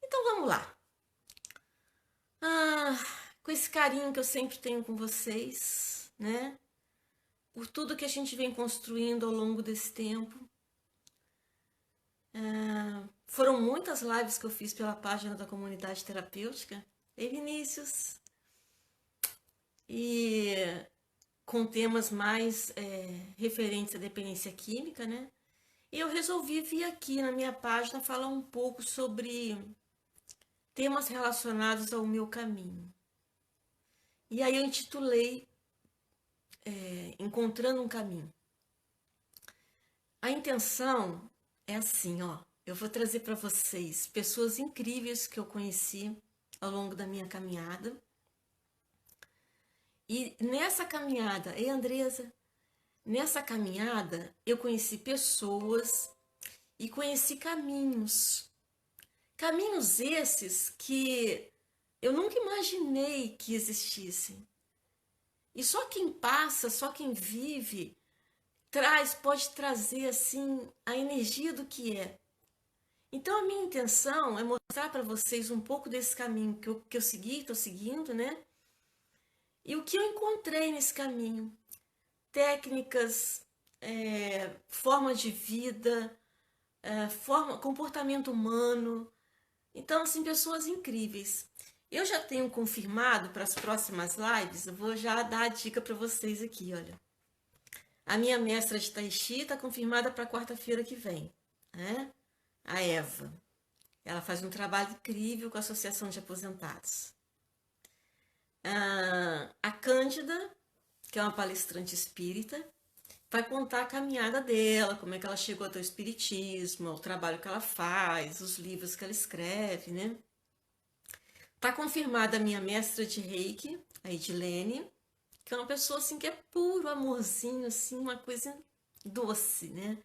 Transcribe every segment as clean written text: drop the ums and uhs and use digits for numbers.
Então vamos lá. Ah, com esse carinho que eu sempre tenho com vocês, né? Por tudo que a gente vem construindo ao longo desse tempo. Foram muitas lives que eu fiz pela página da comunidade terapêutica. Ei, Vinícius! E com temas mais referentes à dependência química, né? E eu resolvi vir aqui na minha página falar um pouco sobre temas relacionados ao meu caminho. E aí eu intitulei Encontrando um Caminho. A intenção é assim, ó. Eu vou trazer para vocês pessoas incríveis que eu conheci ao longo da minha caminhada. E nessa caminhada, ei Andresa, nessa caminhada eu conheci pessoas e conheci caminhos. Caminhos esses que eu nunca imaginei que existissem. E só quem passa, só quem vive, pode trazer assim a energia do que é. Então a minha intenção é mostrar para vocês um pouco desse caminho que eu segui, estou seguindo, né? E o que eu encontrei nesse caminho. Técnicas, forma de vida, comportamento humano. Então, assim, pessoas incríveis. Eu já tenho confirmado para as próximas lives, eu vou já dar a dica para vocês aqui, olha. A minha mestra de Tai Chi está confirmada para quarta-feira que vem, né? A Eva. Ela faz um trabalho incrível com a Associação de Aposentados. A Cândida, que é uma palestrante espírita, vai contar a caminhada dela, como é que ela chegou até o espiritismo, o trabalho que ela faz, os livros que ela escreve, né? Tá confirmada a minha mestra de Reiki, a Edilene, que é uma pessoa assim que é puro amorzinho, assim, uma coisa doce, né?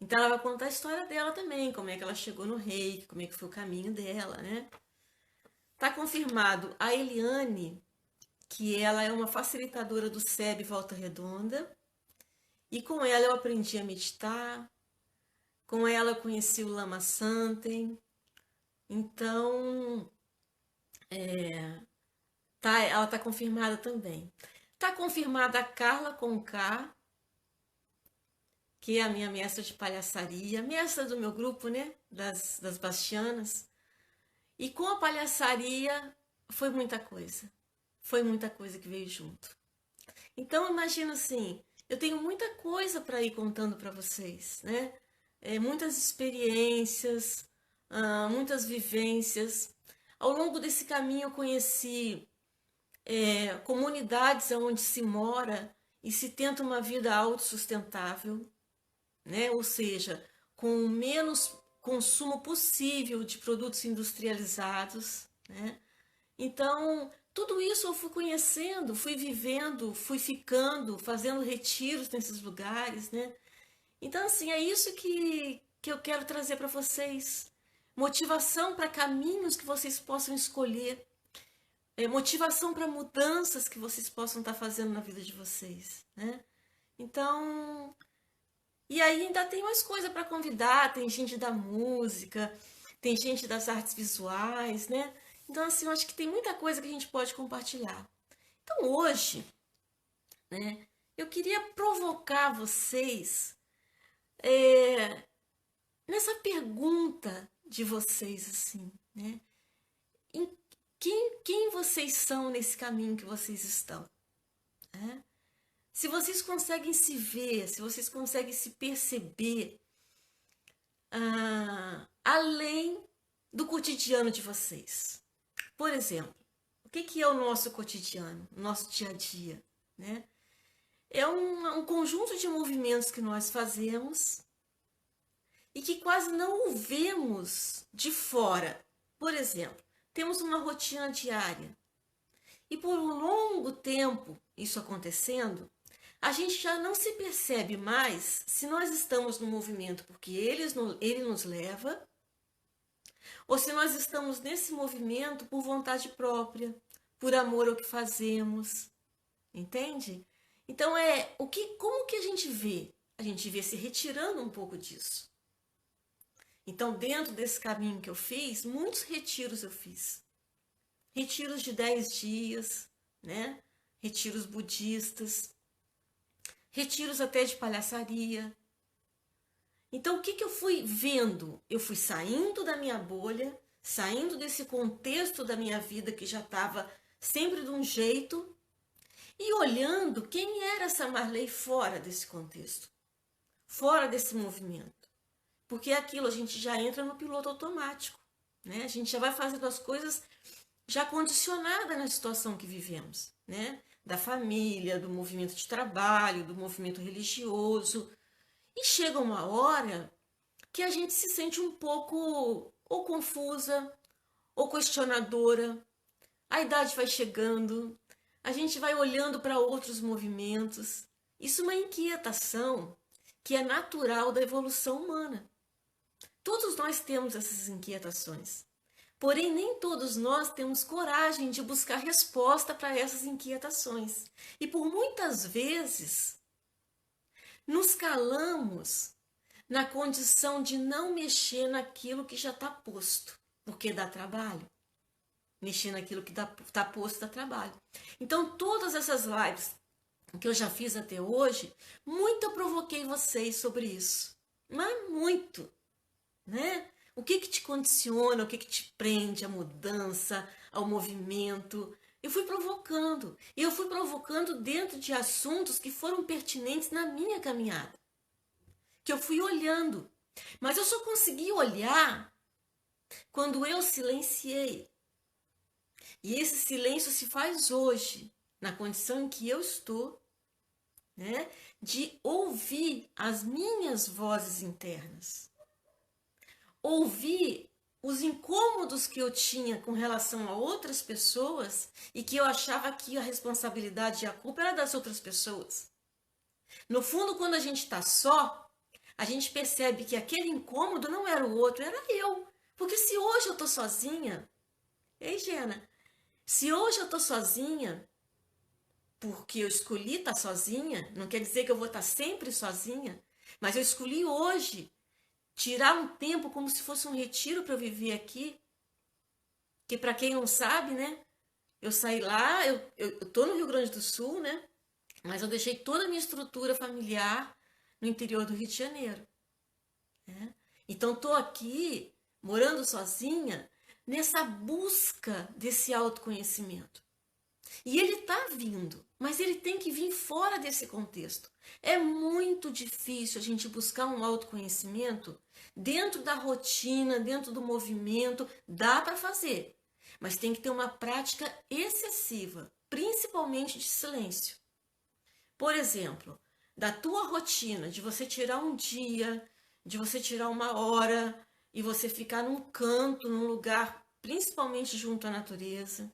Então ela vai contar a história dela também, como é que ela chegou no Reiki, como é que foi o caminho dela, né? Tá confirmado a Eliane, que ela é uma facilitadora do SEB Volta Redonda, e com ela eu aprendi a meditar, com ela eu conheci o Lama Santen, então ela tá confirmada também. Tá confirmada a Carla Conká, que é a minha mestra de palhaçaria, mestra do meu grupo, né, das Bastianas. E com a palhaçaria foi muita coisa que veio junto. Então imagina assim, eu tenho muita coisa para ir contando para vocês, né? Muitas experiências, muitas vivências. Ao longo desse caminho eu conheci comunidades onde se mora e se tenta uma vida autossustentável, né? Ou seja, com o menos consumo possível de produtos industrializados, né? Então, tudo isso eu fui conhecendo, fui vivendo, fui ficando, fazendo retiros nesses lugares, né? Então, assim, é isso que eu quero trazer para vocês. Motivação para caminhos que vocês possam escolher. Motivação para mudanças que vocês possam estar fazendo na vida de vocês, né? Então, e aí ainda tem mais coisa para convidar, tem gente da música, tem gente das artes visuais, né? Então, assim, eu acho que tem muita coisa que a gente pode compartilhar. Então, hoje, né, eu queria provocar vocês nessa pergunta de vocês, assim, né? Em quem vocês são nesse caminho que vocês estão, né? Se vocês conseguem se ver, se vocês conseguem se perceber além do cotidiano de vocês. Por exemplo, o que é o nosso cotidiano, o nosso dia a dia, né? É um conjunto de movimentos que nós fazemos e que quase não o vemos de fora. Por exemplo, temos uma rotina diária e por um longo tempo isso acontecendo, a gente já não se percebe mais se nós estamos no movimento porque ele nos leva ou se nós estamos nesse movimento por vontade própria, por amor ao que fazemos, entende? Então como que a gente vê? A gente vê se retirando um pouco disso. Então, dentro desse caminho que eu fiz, muitos retiros eu fiz. Retiros de 10 dias, né? Retiros budistas, retiros até de palhaçaria. Então, o que eu fui vendo? Eu fui saindo da minha bolha, saindo desse contexto da minha vida que já estava sempre de um jeito, e olhando quem era essa Marley fora desse contexto, fora desse movimento. Porque é aquilo, a gente já entra no piloto automático, né? A gente já vai fazendo as coisas já condicionada na situação que vivemos, né? Da família, do movimento de trabalho, do movimento religioso. E chega uma hora que a gente se sente um pouco ou confusa, ou questionadora. A idade vai chegando, a gente vai olhando para outros movimentos. Isso é uma inquietação que é natural da evolução humana. Todos nós temos essas inquietações. Porém, nem todos nós temos coragem de buscar resposta para essas inquietações. E por muitas vezes nos calamos na condição de não mexer naquilo que já está posto, porque dá trabalho. Mexer naquilo que está posto dá trabalho. Então, todas essas lives que eu já fiz até hoje, muito eu provoquei vocês sobre isso. Mas muito, né? O que te condiciona, o que te prende à mudança, ao movimento? Eu fui provocando. E eu fui provocando dentro de assuntos que foram pertinentes na minha caminhada. Que eu fui olhando. Mas eu só consegui olhar quando eu silenciei. E esse silêncio se faz hoje, na condição em que eu estou, né? De ouvir as minhas vozes internas. Ouvir os incômodos que eu tinha com relação a outras pessoas e que eu achava que a responsabilidade e a culpa era das outras pessoas. No fundo, quando a gente está só, a gente percebe que aquele incômodo não era o outro, era eu. Porque se hoje eu estou sozinha, ei, Gena, se hoje eu estou sozinha, porque eu escolhi estar sozinha, não quer dizer que eu vou estar sempre sozinha, mas eu escolhi hoje tirar um tempo como se fosse um retiro para eu viver aqui. Que para quem não sabe, né? Eu saí lá, eu tô no Rio Grande do Sul, né? Mas eu deixei toda a minha estrutura familiar no interior do Rio de Janeiro, né? Então tô aqui morando sozinha nessa busca desse autoconhecimento. E ele está vindo, mas ele tem que vir fora desse contexto. É muito difícil a gente buscar um autoconhecimento dentro da rotina, dentro do movimento. Dá para fazer, mas tem que ter uma prática excessiva, principalmente de silêncio. Por exemplo, da tua rotina, de você tirar um dia, de você tirar uma hora e você ficar num canto, num lugar, principalmente junto à natureza,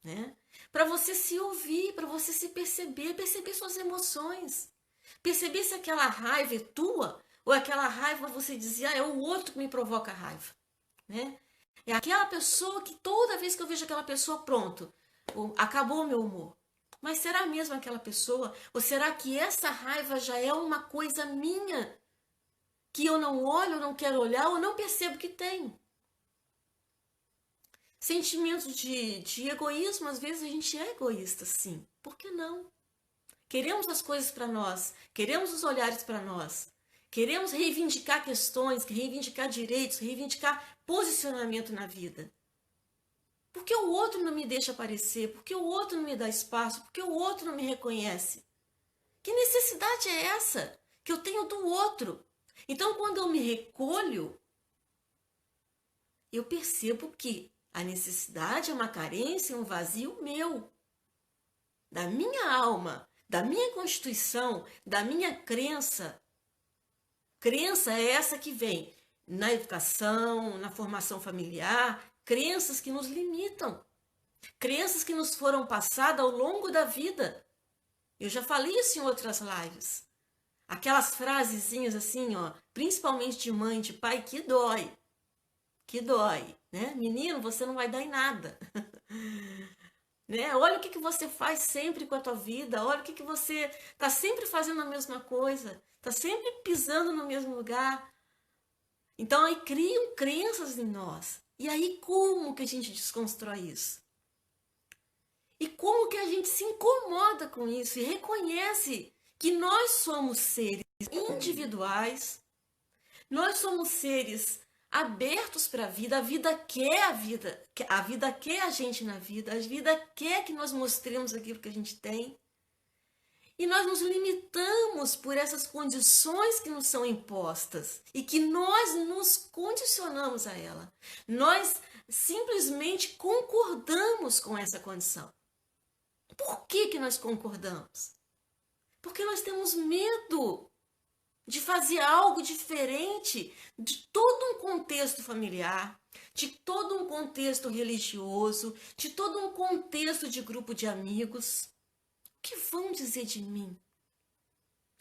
né? Para você se ouvir, para você se perceber, perceber suas emoções, perceber se aquela raiva é tua ou aquela raiva você dizia, é o outro que me provoca raiva, né? É aquela pessoa que toda vez que eu vejo aquela pessoa, pronto, acabou o meu humor. Mas será mesmo aquela pessoa? Ou será que essa raiva já é uma coisa minha que eu não olho, não quero olhar ou não percebo que tenho? Sentimento de egoísmo, às vezes a gente é egoísta, sim. Por que não? Queremos as coisas para nós, queremos os olhares para nós, queremos reivindicar questões, reivindicar direitos, reivindicar posicionamento na vida. Por que o outro não me deixa aparecer? Por que o outro não me dá espaço? Por que o outro não me reconhece? Que necessidade é essa que eu tenho do outro? Então, quando eu me recolho, eu percebo que a necessidade é uma carência, um vazio meu, da minha alma, da minha constituição, da minha crença. Crença é essa que vem na educação, na formação familiar, crenças que nos limitam, crenças que nos foram passadas ao longo da vida. Eu já falei isso em outras lives. Aquelas frasezinhas assim, ó, principalmente de mãe, de pai, que dói. Que dói, né? Menino, você não vai dar em nada. Né? Olha o que você faz sempre com a tua vida, olha o que você está sempre fazendo a mesma coisa, está sempre pisando no mesmo lugar. Então aí criam crenças em nós. E aí como que a gente desconstrói isso? E como que a gente se incomoda com isso e reconhece que nós somos seres individuais, nós somos seres abertos para a vida quer a vida quer a gente na vida, a vida quer que nós mostremos aquilo que a gente tem. E nós nos limitamos por essas condições que nos são impostas e que nós nos condicionamos a ela. Nós simplesmente concordamos com essa condição. Por que nós concordamos? Porque nós temos medo de fazer algo diferente de todo um contexto familiar, de todo um contexto religioso, de todo um contexto de grupo de amigos. O que vão dizer de mim?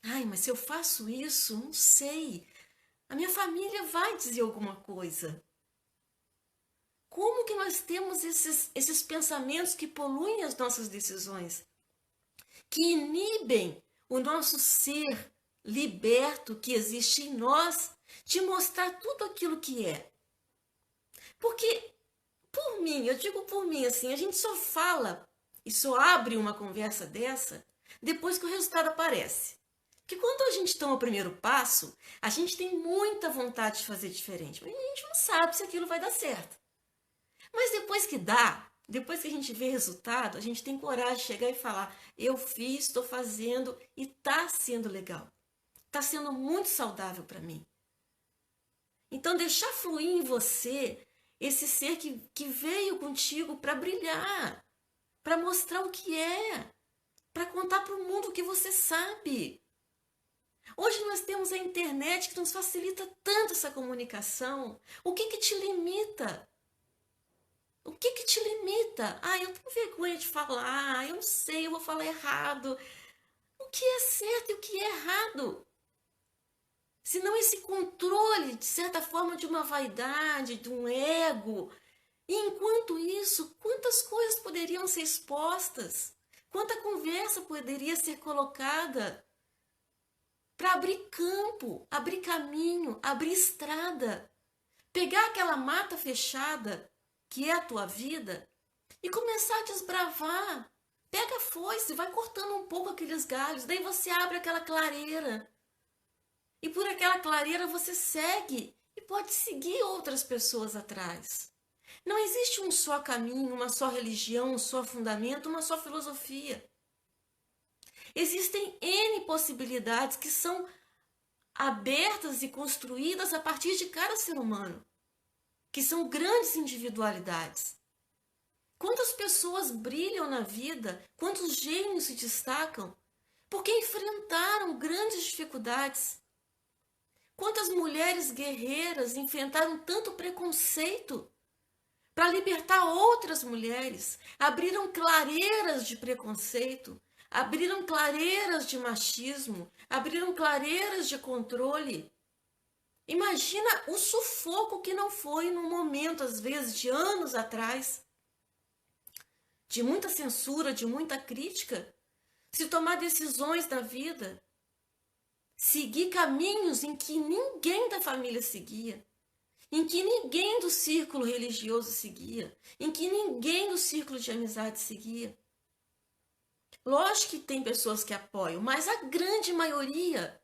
Ai, mas se eu faço isso, não sei. A minha família vai dizer alguma coisa. Como que nós temos esses pensamentos que poluem as nossas decisões? Que inibem o nosso ser liberto que existe em nós de mostrar tudo aquilo que é. Porque, por mim, eu digo por mim assim, a gente só fala e só abre uma conversa dessa depois que o resultado aparece. Porque quando a gente toma o primeiro passo, a gente tem muita vontade de fazer diferente, mas a gente não sabe se aquilo vai dar certo. Mas depois que dá, depois que a gente vê resultado, a gente tem coragem de chegar e falar: eu fiz, estou fazendo e está sendo legal. Está sendo muito saudável para mim. Então, deixar fluir em você esse ser que veio contigo para brilhar, para mostrar o que é, para contar para o mundo o que você sabe. Hoje nós temos a internet que nos facilita tanto essa comunicação. O que te limita? O que te limita? Ah, eu tenho vergonha de falar, eu não sei, eu vou falar errado. O que é certo e o que é errado? Senão esse controle, de certa forma, de uma vaidade, de um ego. E enquanto isso, quantas coisas poderiam ser expostas? Quanta conversa poderia ser colocada para abrir campo, abrir caminho, abrir estrada. Pegar aquela mata fechada que é a tua vida e começar a desbravar. Pega a foice, vai cortando um pouco aqueles galhos, daí você abre aquela clareira. E por aquela clareira você segue e pode seguir outras pessoas atrás. Não existe um só caminho, uma só religião, um só fundamento, uma só filosofia. Existem N possibilidades que são abertas e construídas a partir de cada ser humano, que são grandes individualidades. Quantas pessoas brilham na vida, quantos gênios se destacam, porque enfrentaram grandes dificuldades. Quantas mulheres guerreiras enfrentaram tanto preconceito para libertar outras mulheres, abriram clareiras de preconceito, abriram clareiras de machismo, abriram clareiras de controle. Imagina o sufoco que não foi num momento, às vezes, de anos atrás, de muita censura, de muita crítica, se tomar decisões na vida, seguir caminhos em que ninguém da família seguia, em que ninguém do círculo religioso seguia, em que ninguém do círculo de amizade seguia. Lógico que tem pessoas que apoiam, mas a grande maioria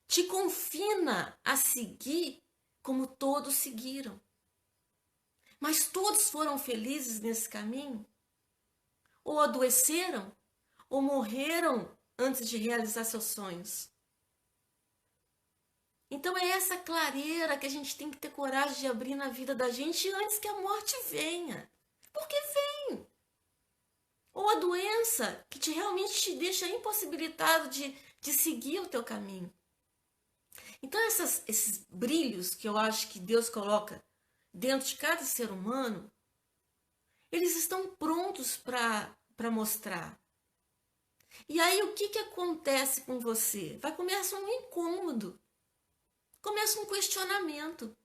te confina a seguir como todos seguiram. Mas todos foram felizes nesse caminho? Ou adoeceram? Ou morreram antes de realizar seus sonhos? Então é essa clareira que a gente tem que ter coragem de abrir na vida da gente antes que a morte venha. Porque vem. Ou a doença que realmente te deixa impossibilitado de seguir o teu caminho. Então esses brilhos que eu acho que Deus coloca dentro de cada ser humano, eles estão prontos para mostrar. E aí o que acontece com você? Vai começar um incômodo. Começa um questionamento.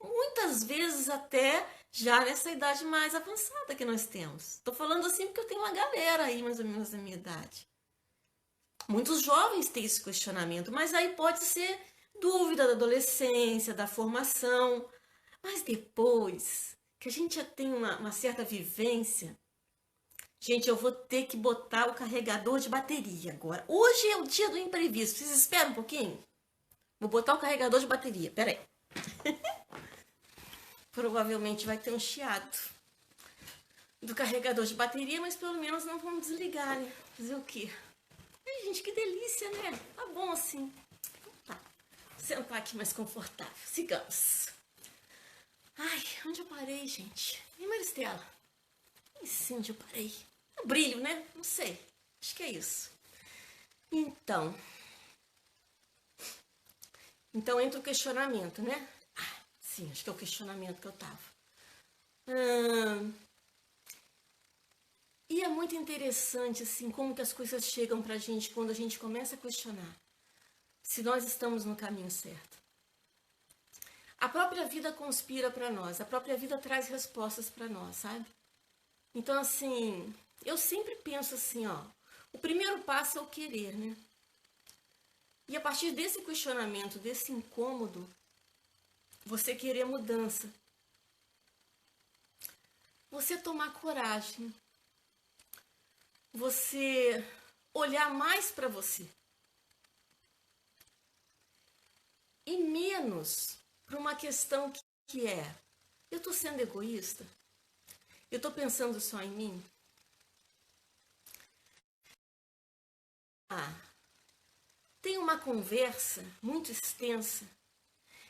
Muitas vezes até já nessa idade mais avançada que nós temos. Estou falando assim porque eu tenho uma galera aí mais ou menos da minha idade. Muitos jovens têm esse questionamento, mas aí pode ser dúvida da adolescência, da formação, mas depois que a gente já tem uma certa vivência, gente, eu vou ter que botar o carregador de bateria agora. Hoje é o dia do imprevisto, vocês esperam um pouquinho? Vou botar o carregador de bateria, peraí. Provavelmente vai ter um chiado do carregador de bateria, mas pelo menos não vamos desligar, né? Fazer o quê? Ai, gente, que delícia, né? Tá bom assim. Então tá. Vou sentar aqui mais confortável. Sigamos. Ai, onde eu parei, gente? E Maristela? Sim, onde eu parei? O brilho, né? Não sei. Acho que é isso. Então entra o questionamento, né? Ah, sim, acho que é o questionamento que eu tava. E é muito interessante, assim, como que as coisas chegam pra gente quando a gente começa a questionar se nós estamos no caminho certo. A própria vida conspira para nós, a própria vida traz respostas para nós, sabe? Então, assim, eu sempre penso assim, ó, o primeiro passo é o querer, né? E a partir desse questionamento, desse incômodo, você querer mudança. Você tomar coragem. Você olhar mais para você. E menos para uma questão que é, eu estou sendo egoísta? Eu estou pensando só em mim? Tem uma conversa muito extensa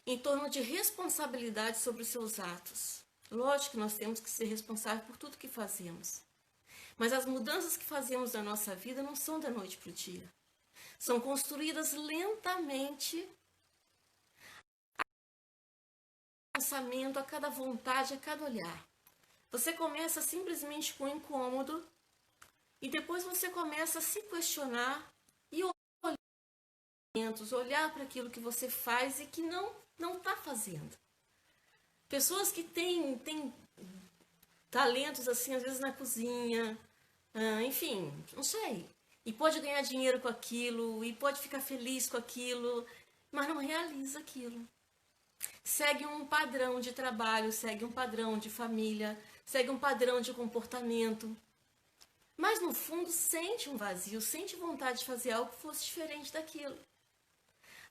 em torno de responsabilidade sobre os seus atos. Lógico que nós temos que ser responsáveis por tudo que fazemos. Mas as mudanças que fazemos na nossa vida não são da noite para o dia. São construídas lentamente, a cada pensamento, a cada vontade, a cada olhar. Você começa simplesmente com incômodo e depois você começa a se questionar e olhar para aquilo que você faz e que não está fazendo. Pessoas que têm talentos assim, às vezes na cozinha, enfim, não sei. E pode ganhar dinheiro com aquilo, e pode ficar feliz com aquilo, mas não realiza aquilo. Segue um padrão de trabalho, segue um padrão de família, segue um padrão de comportamento. Mas no fundo sente um vazio, sente vontade de fazer algo que fosse diferente daquilo.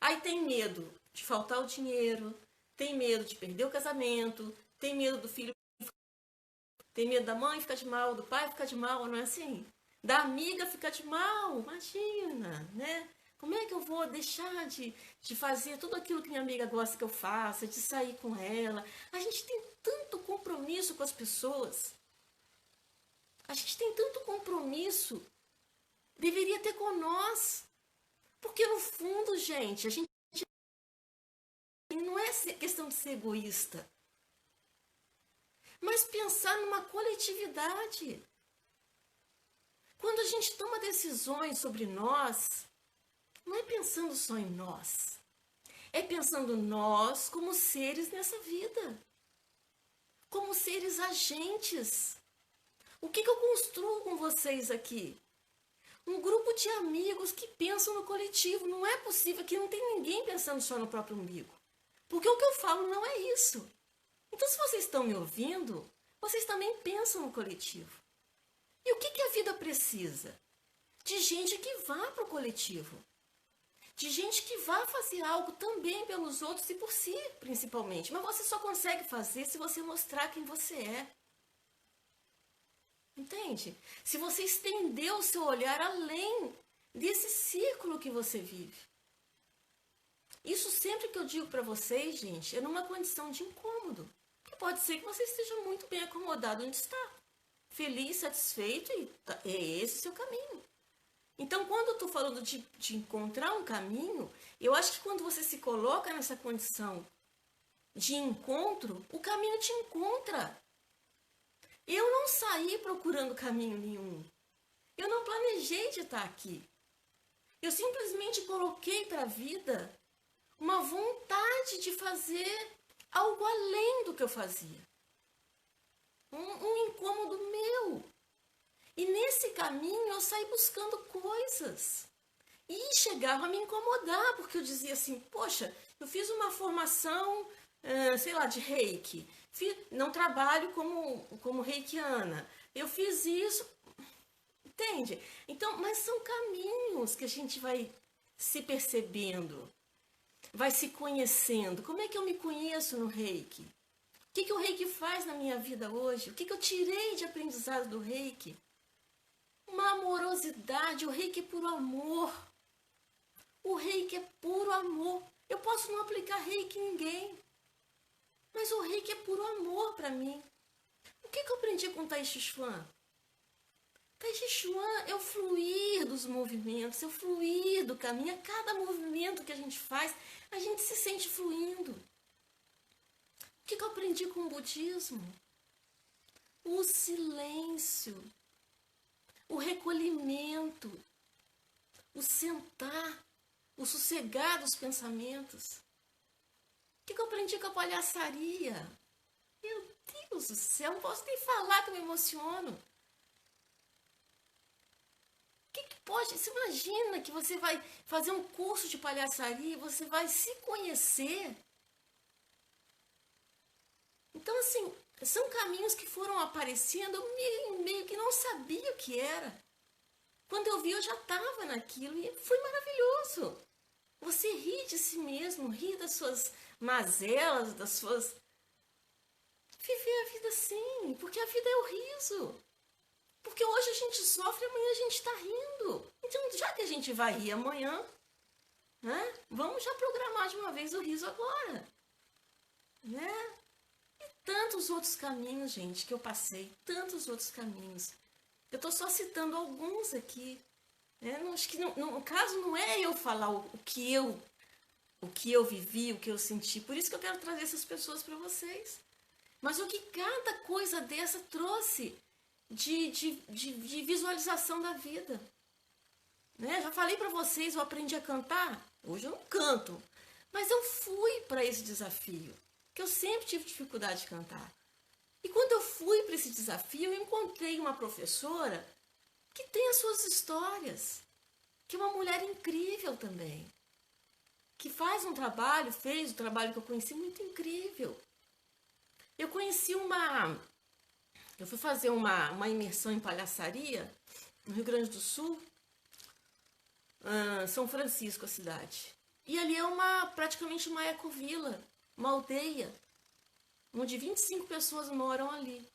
Aí tem medo de faltar o dinheiro, tem medo de perder o casamento, tem medo do filho, tem medo da mãe ficar de mal, do pai ficar de mal, não é assim? Da amiga ficar de mal, imagina, né? Como é que eu vou deixar de fazer tudo aquilo que minha amiga gosta que eu faça, de sair com ela? A gente tem tanto compromisso com as pessoas. A gente tem tanto compromisso. Deveria ter com nós. Porque no fundo, gente, a gente não é questão de ser egoísta, mas pensar numa coletividade. Quando a gente toma decisões sobre nós, não é pensando só em nós. É pensando nós como seres nessa vida. Como seres agentes. O que eu construo com vocês aqui? Um grupo de amigos que pensam no coletivo. Não é possível que não tem ninguém pensando só no próprio umbigo. Porque o que eu falo não é isso. Então, se vocês estão me ouvindo, vocês também pensam no coletivo. E o que a vida precisa? De gente que vá para o coletivo. De gente que vá fazer algo também pelos outros e por si, principalmente. Mas você só consegue fazer se você mostrar quem você é. Entende? Se você estender o seu olhar além desse círculo que você vive. Isso sempre que eu digo para vocês, gente, é numa condição de incômodo. Que pode ser que você esteja muito bem acomodado onde está. Feliz, satisfeito e é esse o seu caminho. Então, quando eu estou falando de encontrar um caminho, eu acho que quando você se coloca nessa condição de encontro, o caminho te encontra. Eu não saí procurando caminho nenhum. Eu não planejei de estar aqui. Eu simplesmente coloquei para a vida uma vontade de fazer algo além do que eu fazia. Um incômodo meu. E nesse caminho eu saí buscando coisas. E chegava a me incomodar, porque eu dizia assim, poxa, eu fiz uma formação, sei lá, de reiki, não trabalho como reikiana, eu fiz isso, entende? Então, mas são caminhos que a gente vai se percebendo, vai se conhecendo. Como é que eu me conheço no reiki? O que o reiki faz na minha vida hoje? O que eu tirei de aprendizado do reiki? Uma amorosidade, o reiki é puro amor. O reiki é puro amor. Eu posso não aplicar reiki em ninguém, mas o reiki é puro amor para mim. O que eu aprendi com Tai Chi Chuan? Tai Chi Chuan é o fluir dos movimentos, é o fluir do caminho. A cada movimento que a gente faz, a gente se sente fluindo. O que eu aprendi com o budismo? O silêncio, o recolhimento, o sentar, o sossegar dos pensamentos. O que eu aprendi com a palhaçaria? Meu Deus do céu, não posso nem falar que eu me emociono. O que pode? Você imagina que você vai fazer um curso de palhaçaria e você vai se conhecer. Então, assim, são caminhos que foram aparecendo, eu meio que não sabia o que era. Quando eu vi, eu já estava naquilo e foi maravilhoso. Você ri de si mesmo, ri das suas mazelas, das suas... Viver a vida assim, porque a vida é o riso. Porque hoje a gente sofre, amanhã a gente está rindo. Então, já que a gente vai rir amanhã, né, vamos já programar de uma vez o riso agora. Né? E tantos outros caminhos, gente, que eu passei. Tantos outros caminhos. Eu estou só citando alguns aqui. Né? Acho que no caso não é eu falar o que eu vivi, o que eu senti. Por isso que eu quero trazer essas pessoas para vocês. Mas o que cada coisa dessa trouxe de visualização da vida. Né? Já falei para vocês, eu aprendi a cantar. Hoje eu não canto. Mas eu fui para esse desafio. Que eu sempre tive dificuldade de cantar. E quando eu fui para esse desafio, eu encontrei uma professora que tem as suas histórias. Que é uma mulher incrível também. Que fez um trabalho que eu conheci muito incrível. Eu fui fazer uma imersão em palhaçaria no Rio Grande do Sul, São Francisco, a cidade. E ali é praticamente uma ecovila, uma aldeia, onde 25 pessoas moram ali,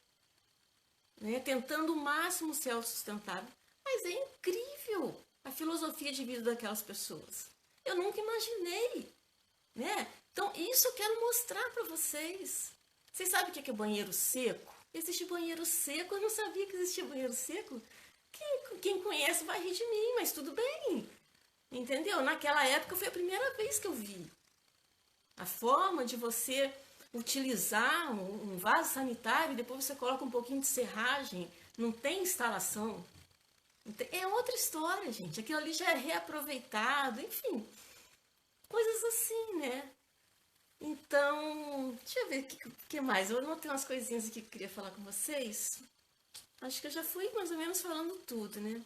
né, tentando o máximo ser autossustentável. Mas é incrível a filosofia de vida daquelas pessoas. Eu nunca imaginei, né? Então, isso eu quero mostrar para vocês. Vocês sabem o que é banheiro seco? Existe banheiro seco, eu não sabia que existia banheiro seco. Quem conhece vai rir de mim, mas tudo bem. Entendeu? Naquela época foi a primeira vez que eu vi. A forma de você utilizar um vaso sanitário e depois você coloca um pouquinho de serragem, não tem instalação. É outra história, gente. Aquilo ali já é reaproveitado, enfim. Coisas assim, né? Então, deixa eu ver o que mais. Eu anotei umas coisinhas aqui que eu queria falar com vocês. Acho que eu já fui mais ou menos falando tudo, né?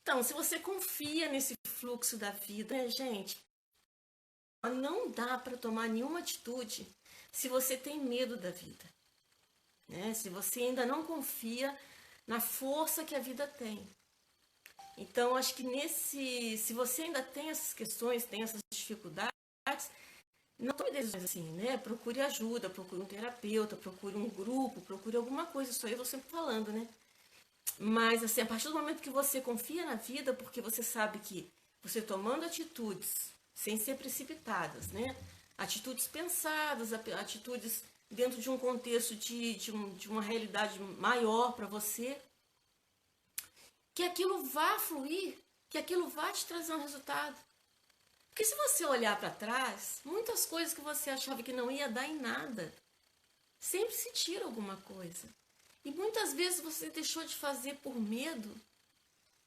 Então, se você confia nesse fluxo da vida, né, gente? Não dá para tomar nenhuma atitude se você tem medo da vida. Né? Se você ainda não confia na força que a vida tem. Então, acho que se você ainda tem essas questões, tem essas dificuldades, não tome decisões assim, né? Procure ajuda, procure um terapeuta, procure um grupo, procure alguma coisa. Isso aí eu vou sempre falando, né? Mas, assim, a partir do momento que você confia na vida, porque você sabe que você tomando atitudes sem ser precipitadas, né? Atitudes pensadas, atitudes dentro de um contexto de uma realidade maior para você, que aquilo vá fluir, que aquilo vá te trazer um resultado. Porque se você olhar para trás, muitas coisas que você achava que não ia dar em nada, sempre se tira alguma coisa. E muitas vezes você deixou de fazer por medo,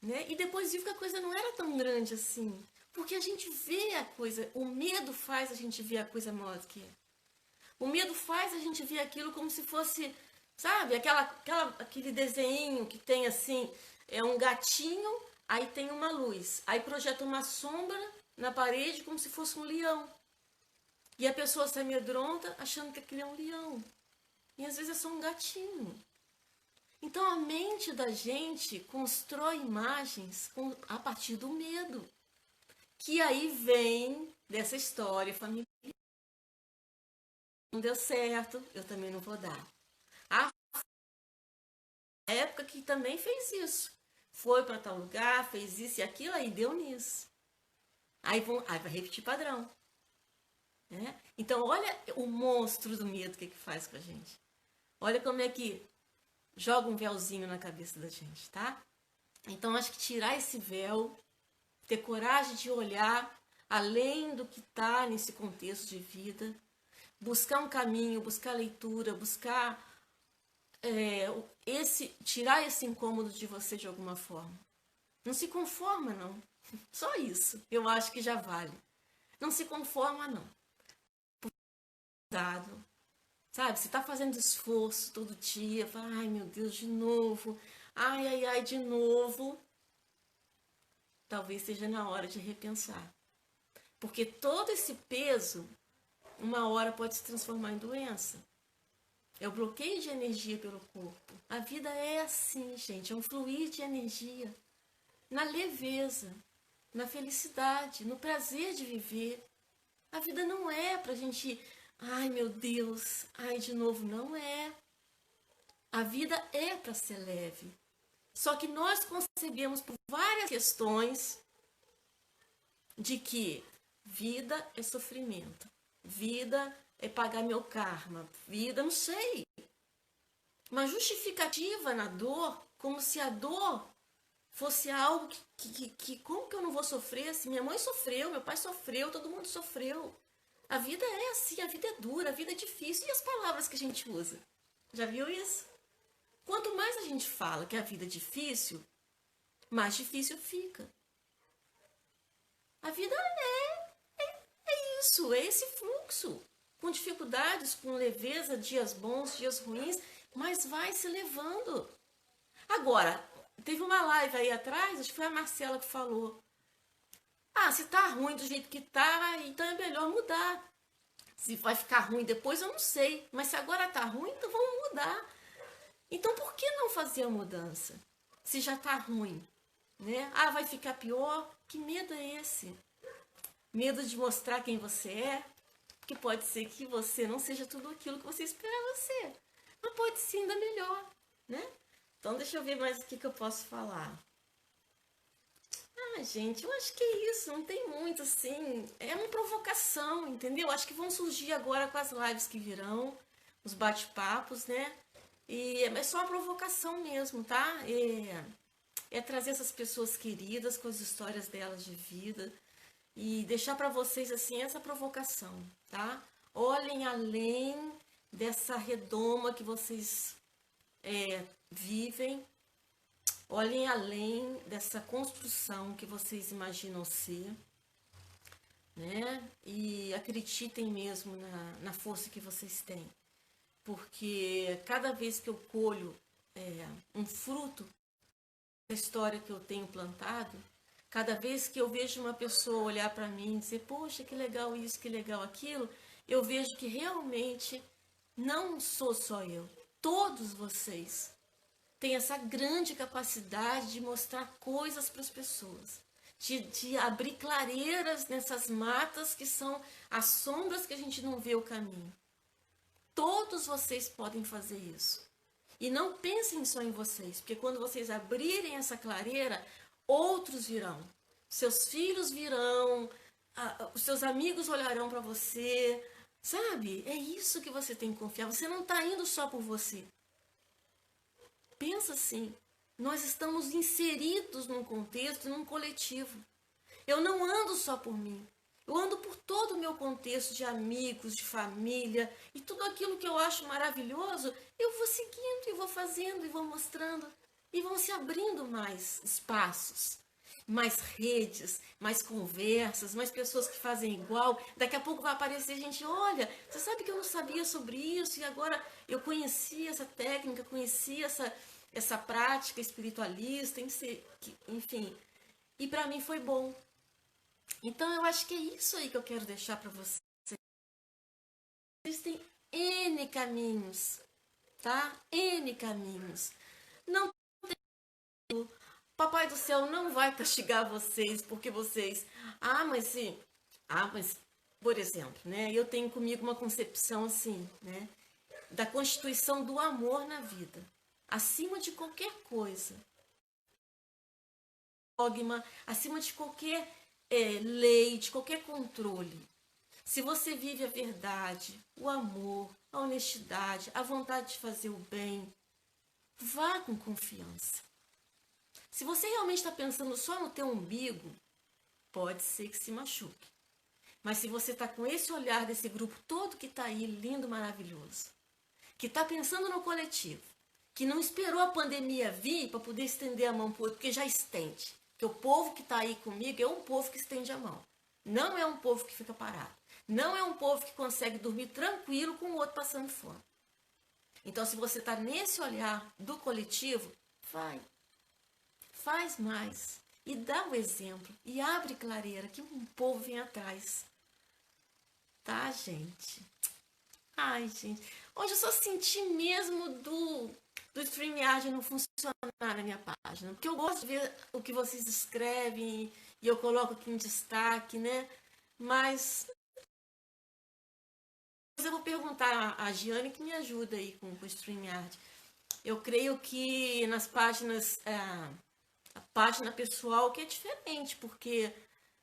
né? E depois viu que a coisa não era tão grande assim. Porque a gente vê a coisa, o medo faz a gente ver a coisa maior do que é. O medo faz a gente ver aquilo como se fosse, sabe, aquele desenho que tem assim, é um gatinho, aí tem uma luz, aí projeta uma sombra na parede como se fosse um leão. E a pessoa se amedronta achando que aquele é um leão. E às vezes é só um gatinho. Então a mente da gente constrói imagens a partir do medo. Que aí vem dessa história familiar. Não deu certo, eu também não vou dar. A época que também fez isso. Foi para tal lugar, fez isso e aquilo, aí deu nisso. Aí vai repetir padrão. Né? Então, olha o monstro do medo que faz com a gente. Olha como é que joga um véuzinho na cabeça da gente, tá? Então, acho que tirar esse véu, ter coragem de olhar além do que está nesse contexto de vida, buscar um caminho, buscar leitura, buscar tirar esse incômodo de você de alguma forma. Não se conforma, não. Só isso, eu acho que já vale. Não se conforma, não. Dado, sabe? Você está fazendo esforço todo dia, fala, ai meu Deus, de novo, ai, de novo. Talvez seja na hora de repensar. Porque todo esse peso, uma hora pode se transformar em doença. É o bloqueio de energia pelo corpo. A vida é assim, gente, é um fluir de energia. Na leveza, na felicidade, no prazer de viver. A vida não é pra gente, ai meu Deus, ai de novo, não é. A vida é para ser leve. Só que nós concebemos por várias questões de que vida é sofrimento, vida é pagar meu karma, vida não sei. Uma justificativa na dor, como se a dor fosse algo que como que eu não vou sofrer? Se minha mãe sofreu, meu pai sofreu, todo mundo sofreu. A vida é assim, a vida é dura, a vida é difícil. E as palavras que a gente usa? Já viu isso? Quanto mais a gente fala que a vida é difícil, mais difícil fica. A vida é isso, é esse fluxo. Com dificuldades, com leveza, dias bons, dias ruins, mas vai se levando. Agora, teve uma live aí atrás, acho que foi a Marcela que falou. Se tá ruim do jeito que tá, então é melhor mudar. Se vai ficar ruim depois, eu não sei. Mas se agora tá ruim, então vamos mudar. Então por que não fazer a mudança? Se já tá ruim, né? Vai ficar pior? Que medo é esse? Medo de mostrar quem você é? Porque pode ser que você não seja tudo aquilo que você esperava ser. Mas pode ser ainda melhor, né? Então deixa eu ver mais o que eu posso falar. Gente, eu acho que é isso, não tem muito assim. É uma provocação, entendeu? Acho que vão surgir agora com as lives que virão, os bate-papos, né? E é só uma provocação mesmo, tá? É trazer essas pessoas queridas com as histórias delas de vida e deixar para vocês assim essa provocação, tá? Olhem além dessa redoma que vocês vivem. Olhem além dessa construção que vocês imaginam ser, né? E acreditem mesmo na força que vocês têm. Porque cada vez que eu colho um fruto da história que eu tenho plantado, cada vez que eu vejo uma pessoa olhar para mim e dizer, poxa, que legal isso, que legal aquilo, eu vejo que realmente não sou só eu, todos vocês tem essa grande capacidade de mostrar coisas para as pessoas, de abrir clareiras nessas matas que são as sombras que a gente não vê o caminho. Todos vocês podem fazer isso. E não pensem só em vocês, porque quando vocês abrirem essa clareira, outros virão. Seus filhos virão, os seus amigos olharão para você, sabe? É isso que você tem que confiar. Você não está indo só por você. Pensa assim, nós estamos inseridos num contexto, num coletivo. Eu não ando só por mim, eu ando por todo o meu contexto de amigos, de família, e tudo aquilo que eu acho maravilhoso, eu vou seguindo e vou fazendo e vou mostrando, e vão se abrindo mais espaços, mais redes, mais conversas, mais pessoas que fazem igual. Daqui a pouco vai aparecer gente, olha, você sabe que eu não sabia sobre isso e agora eu conheci essa técnica, conheci essa prática espiritualista, enfim. e para mim foi bom. Então eu acho que é isso aí que eu quero deixar para vocês. Existem N caminhos, tá? N caminhos. Não, Papai do céu não vai castigar vocês porque vocês, mas por exemplo, né? Eu tenho comigo uma concepção assim, né? Da constituição do amor na vida, acima de qualquer coisa, dogma, acima de qualquer lei, de qualquer controle. Se você vive a verdade, o amor, a honestidade, a vontade de fazer o bem, vá com confiança. Se você realmente está pensando só no teu umbigo, pode ser que se machuque. Mas se você está com esse olhar desse grupo todo que está aí, lindo, maravilhoso, que está pensando no coletivo, que não esperou a pandemia vir para poder estender a mão para o outro, porque já estende. Porque o povo que está aí comigo é um povo que estende a mão. Não é um povo que fica parado. Não é um povo que consegue dormir tranquilo com o outro passando fome. Então, se você está nesse olhar do coletivo, vai. Faz mais. E dá o exemplo. E abre clareira, que um povo vem atrás. Tá, gente? Ai, gente. Hoje eu só senti mesmo do StreamYard não funcionar na minha página. Porque eu gosto de ver o que vocês escrevem e eu coloco aqui em destaque, né? Mas eu vou perguntar a Giane que me ajuda aí com o StreamYard. Eu creio que nas páginas, a página pessoal que é diferente, porque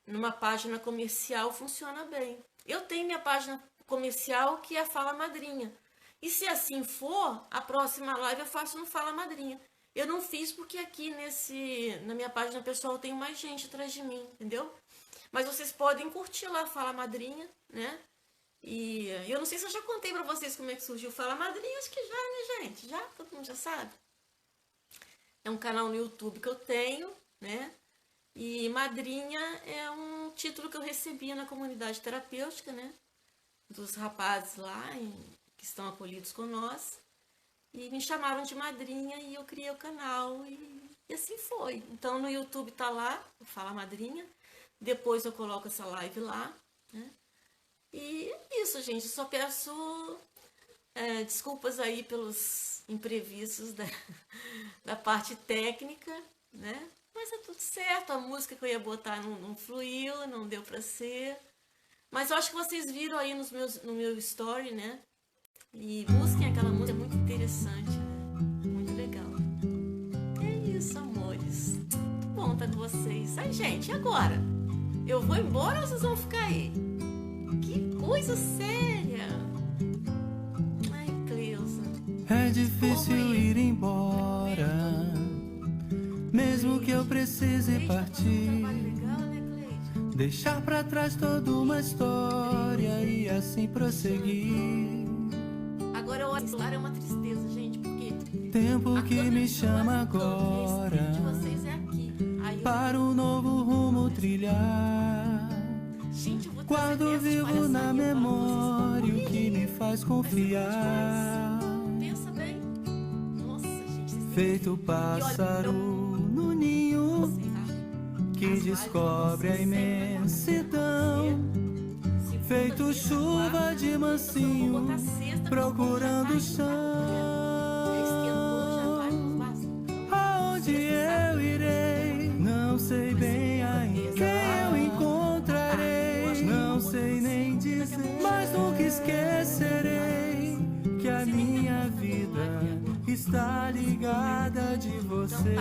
numa página comercial funciona bem. Eu tenho minha página comercial que é a Fala Madrinha. E se assim for, a próxima live eu faço no Fala Madrinha. Eu não fiz porque aqui na minha página pessoal tem mais gente atrás de mim, entendeu? Mas vocês podem curtir lá Fala Madrinha, né? E eu não sei se eu já contei pra vocês como é que surgiu o Fala Madrinha, acho que já, né, gente? Já? Todo mundo já sabe? É um canal no YouTube que eu tenho, né? E madrinha é um título que eu recebi na comunidade terapêutica, né? Dos rapazes lá que estão acolhidos com nós. E me chamaram de madrinha e eu criei o canal e assim foi. Então no YouTube tá lá, Fala Madrinha. Depois eu coloco essa live lá, né? E é isso, gente. Só peço desculpas aí pelos imprevistos da parte técnica, né? Mas é tudo certo. A música que eu ia botar não fluiu, não deu pra ser. Mas eu acho que vocês viram aí no meu story, né? E busquem aquela música, é muito interessante, né? Muito legal. É isso, amores. Muito bom estar com vocês. Ai, gente, e agora? Eu vou embora ou vocês vão ficar aí? Que coisa séria! Ai, Cleusa. É difícil ir embora, mesmo que eu precise partir. Deixar pra trás toda uma história e assim prosseguir. Agora eu olho o celular, é uma tristeza, gente, porque tempo que me chama agora para um novo rumo trilhar. Gente, guardo vivo na memória o que me faz confiar. Pensa bem. Nossa, gente, feito pássaro no ninho que descobre a imensidão, feito chuva de mansinho procurando o chão. Aonde eu irei, não sei bem ainda. Quem eu encontrarei, não sei nem dizer. Mas nunca esquecerei que a minha vida está ligada de você.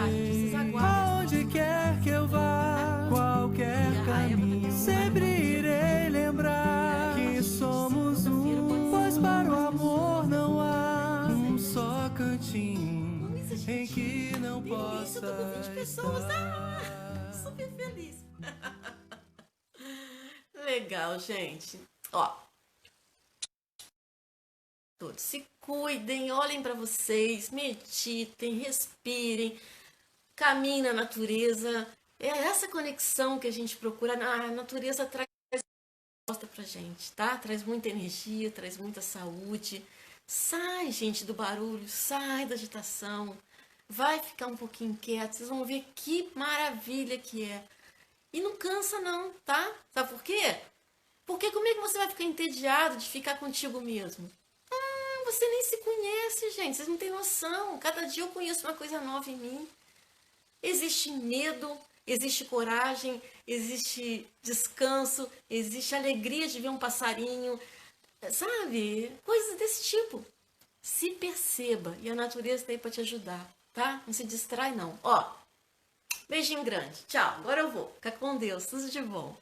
Aonde quer que eu vá, qualquer caminho, sempre irei lembrar que somos um. Pois para o amor não há um só cantinho em que não possa estar. Super feliz. Legal, gente. Ó, todos se cuidem, olhem para vocês, meditem, respirem, caminhem na natureza. É essa conexão que a gente procura. A natureza traz resposta pra gente, tá? Traz muita energia, traz muita saúde. Sai, gente, do barulho, sai da agitação. Vai ficar um pouquinho quieto, vocês vão ver que maravilha que é E não cansa não, tá? Sabe por quê? Porque como é que você vai ficar entediado de ficar contigo mesmo? Você nem se conhece, gente. Vocês não têm noção. Cada dia eu conheço uma coisa nova em mim. Existe medo, existe coragem, existe descanso, existe alegria de ver um passarinho, sabe? Coisas desse tipo. Se perceba e a natureza está aí para te ajudar, tá? Não se distrai não. Ó, beijinho grande. Tchau. Agora eu vou. Fica com Deus. Tudo de bom.